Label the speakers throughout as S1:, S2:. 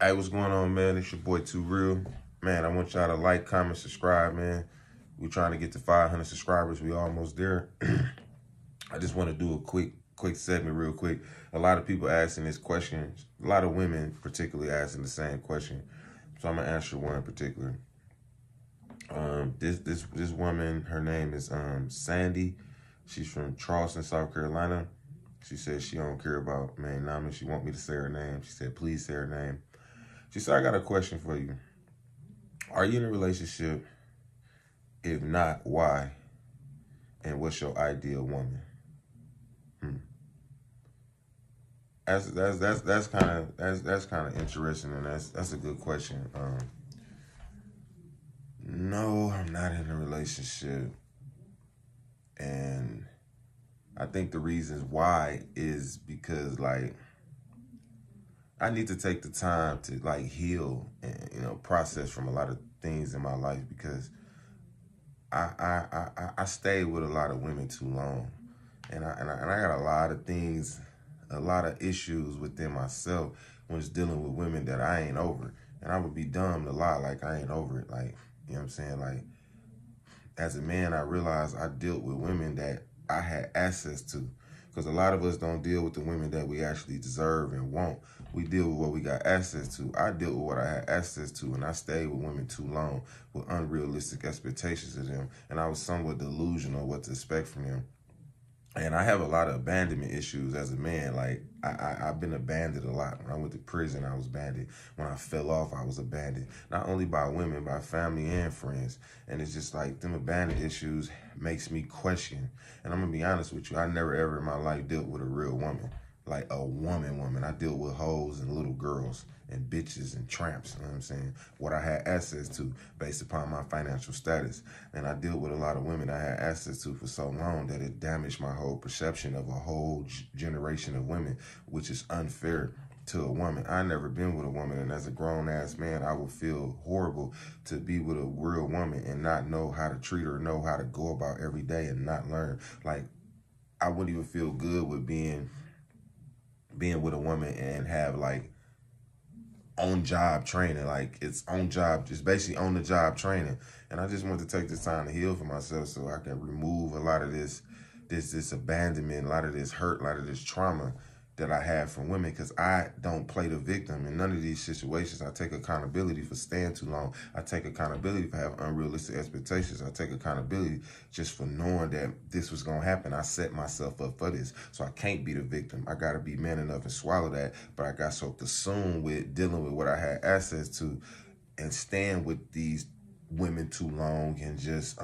S1: Hey, what's going on, man? It's your boy 2REAL. Man, I want y'all to like, comment, subscribe, man. We're trying to get to 500 subscribers. We almost there. I just want to do a quick segment real quick. A lot of people asking this question. A lot of women particularly asking the same question. So I'm going to answer one in particular. This woman, her name is Sandy. She's from Charleston, South Carolina. She said she don't care about man names. She want me to say her name. She said, please say her name. She said, I got a question for you. Are you in a relationship? If not, why? And what's your ideal woman? That's kind of interesting, and that's a good question. No, I'm not in a relationship, and I think the reasons why is because like I need to take the time to like heal and process from a lot of things in my life because I stayed with a lot of women too long, and I got a lot of things, a lot of issues within myself when it's dealing with women that I ain't over, and I would be dumb to lie like I ain't over it, like you know what I'm saying. Like as a man, I realized I dealt with women that I had access to. Because a lot of us don't deal with the women that we actually deserve and want. We deal with what we got access to. I dealt with what I had access to, and I stayed with women too long with unrealistic expectations of them. And I was somewhat delusional what to expect from them. And I have a lot of abandonment issues as a man. Like, I've been abandoned a lot. When I went to prison, I was abandoned. When I fell off, I was abandoned. Not only by women, by family and friends. And it's just like them abandonment issues makes me question. And I'm going to be honest with you. I never ever in my life dealt with a real woman. Like a woman. I dealt with hoes and little girls and bitches and tramps, you know what I'm saying? What I had access to based upon my financial status. And I dealt with a lot of women I had access to for so long that it damaged my whole perception of a whole generation of women, which is unfair to a woman. I never been with a woman, and as a grown-ass man, I would feel horrible to be with a real woman and not know how to treat her, know how to go about every day and not learn. Like, I wouldn't even feel good with being with a woman and have like on-job training. Like it's on-job, just basically on-the-job training. And I just want to take this time to heal for myself so I can remove a lot of this abandonment, a lot of this hurt, a lot of this trauma that I have from women, because I don't play the victim in none of these situations. I take accountability for staying too long. I take accountability for having unrealistic expectations. I take accountability just for knowing that this was going to happen. I set myself up for this. So I can't be the victim. I got to be man enough and swallow that. But I got so consumed with dealing with what I had access to and staying with these women too long and just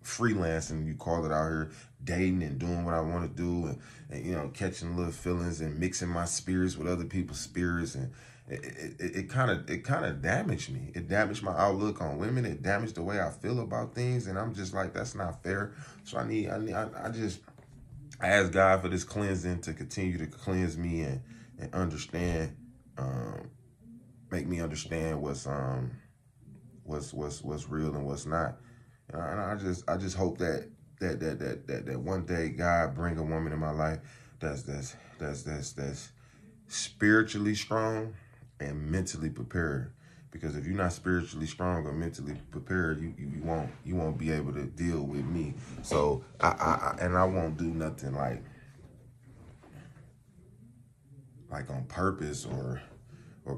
S1: freelancing, you call it, out here dating and doing what I want to do and you know, catching little feelings and mixing my spirits with other people's spirits, and it kind of damaged me. It damaged my outlook on women. It damaged the way I feel about things, and I'm just like, that's not fair. So I ask God for this cleansing to continue to cleanse me and understand, make me understand what's real and what's not. And I just hope that one day God bring a woman in my life that's spiritually strong and mentally prepared. Because if you're not spiritually strong or mentally prepared, you won't be able to deal with me. So I won't do nothing like on purpose or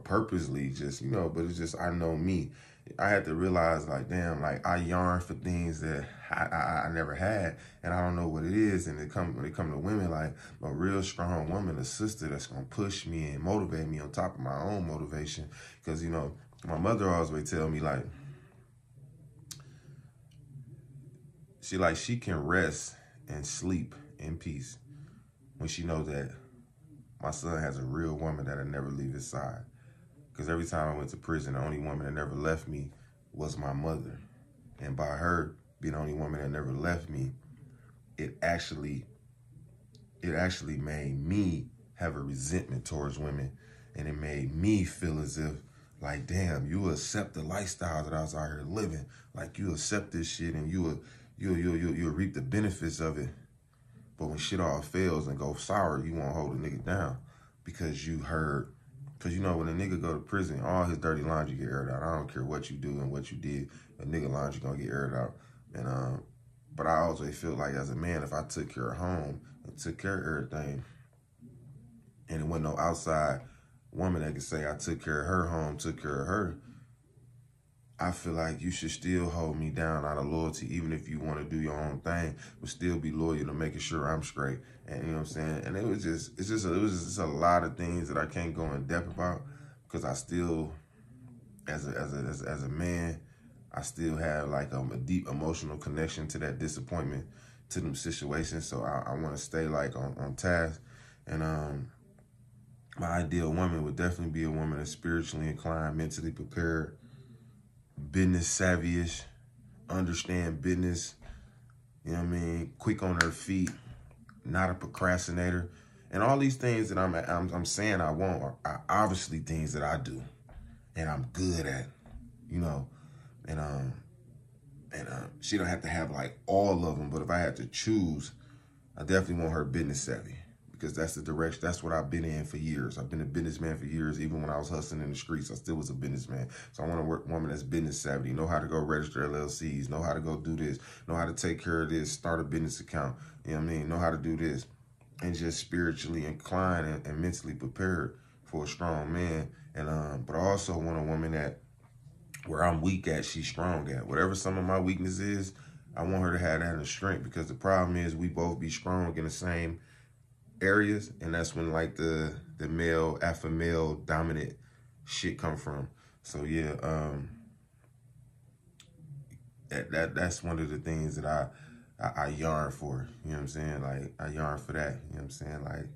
S1: purposely, just, you know, but it's just, I know me. I had to realize, like, damn, like, I yearn for things that I never had, and I don't know what it is. And when it come to women, like, a real strong woman, a sister that's going to push me and motivate me on top of my own motivation. Because, you know, my mother always would tell me, like, she can rest and sleep in peace when she knows that my son has a real woman that'll never leave his side. Because every time I went to prison, the only woman that never left me was my mother. And by her being the only woman that never left me, it actually made me have a resentment towards women. And it made me feel as if, like, damn, you accept the lifestyle that I was out here living. Like, you accept this shit and you'll reap the benefits of it. But when shit all fails and goes sour, you won't hold a nigga down because you heard Because, you know, when a nigga go to prison, all his dirty laundry get aired out. I don't care what you do and what you did. A nigga laundry gonna get aired out. And but I always feel like as a man, if I took care of home and took care of everything, and it wasn't no outside woman that could say I took care of her home, took care of her, I feel like you should still hold me down out of loyalty, even if you want to do your own thing, but still be loyal to making sure I'm straight. And you know what I'm saying? And it was just a lot of things that I can't go in depth about, because I still, as a man, I still have like a deep emotional connection to that disappointment, to them situations. So I want to stay like on task. And my ideal woman would definitely be a woman that's spiritually inclined, mentally prepared, business savvy-ish, understand business, you know what I mean, quick on her feet, not a procrastinator. And all these things that I'm saying I want are obviously things that I do and I'm good at, you know. And she don't have to have like all of them, but if I had to choose, I definitely want her business savvy, because that's the direction, that's what I've been in for years. I've been a businessman for years. Even when I was hustling in the streets, I still was a businessman. So I want a woman that's business savvy, know how to go register LLCs, know how to go do this, know how to take care of this, start a business account, you know what I mean, know how to do this, and just spiritually inclined and mentally prepared for a strong man. And but I also want a woman that where I'm weak at, she's strong at. Whatever some of my weakness is, I want her to have that in strength, because the problem is we both be strong in the same areas, and that's when like the male, alpha male dominant shit come from. So yeah, that's one of the things that I yearn for. You know what I'm saying? Like I yearn for that. You know what I'm saying? Like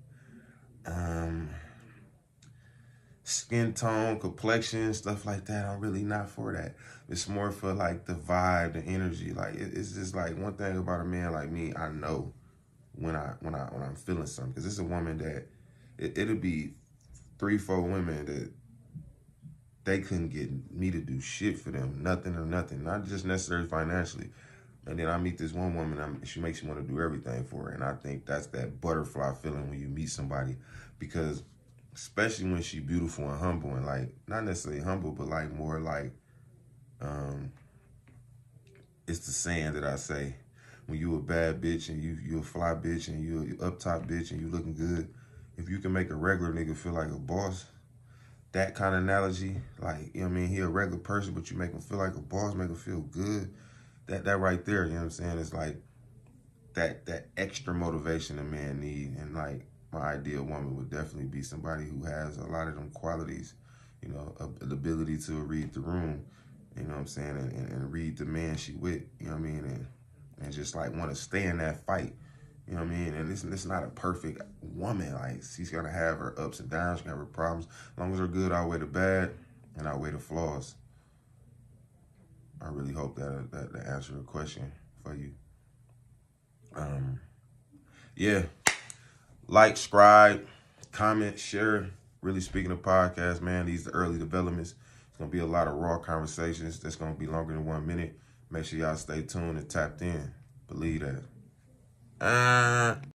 S1: skin tone, complexion, stuff like that, I'm really not for that. It's more for like the vibe, the energy. Like it's just like, one thing about a man like me, I know when I'm feeling something, because it's a woman that it'll be 3-4 women that they couldn't get me to do shit for them, nothing, not just necessarily financially. And then I meet this one woman, she makes me want to do everything for her. And I think that's that butterfly feeling when you meet somebody, because especially when she beautiful and humble, and like, not necessarily humble, but like more like, it's the saying that I say, when you a bad bitch and you a fly bitch and you up top bitch and you looking good, if you can make a regular nigga feel like a boss, that kind of analogy, like, you know what I mean, he a regular person, but you make him feel like a boss, make him feel good, that right there, you know what I'm saying, it's like that extra motivation a man need. And like, my ideal woman would definitely be somebody who has a lot of them qualities, you know, the ability to read the room, you know what I'm saying, and read the man she with, you know what I mean, and just like want to stay in that fight, you know what I mean. And it's not a perfect woman. Like, she's gonna have her ups and downs, she's gonna have her problems. As long as they're good, I'll weigh the bad and I'll weigh the flaws. I really hope that answered the question for you. Yeah, like, subscribe, comment, share. Really speaking of podcasts, man, these are the early developments. It's gonna be a lot of raw conversations that's gonna be longer than 1 minute. Make sure y'all stay tuned and tapped in. Believe that.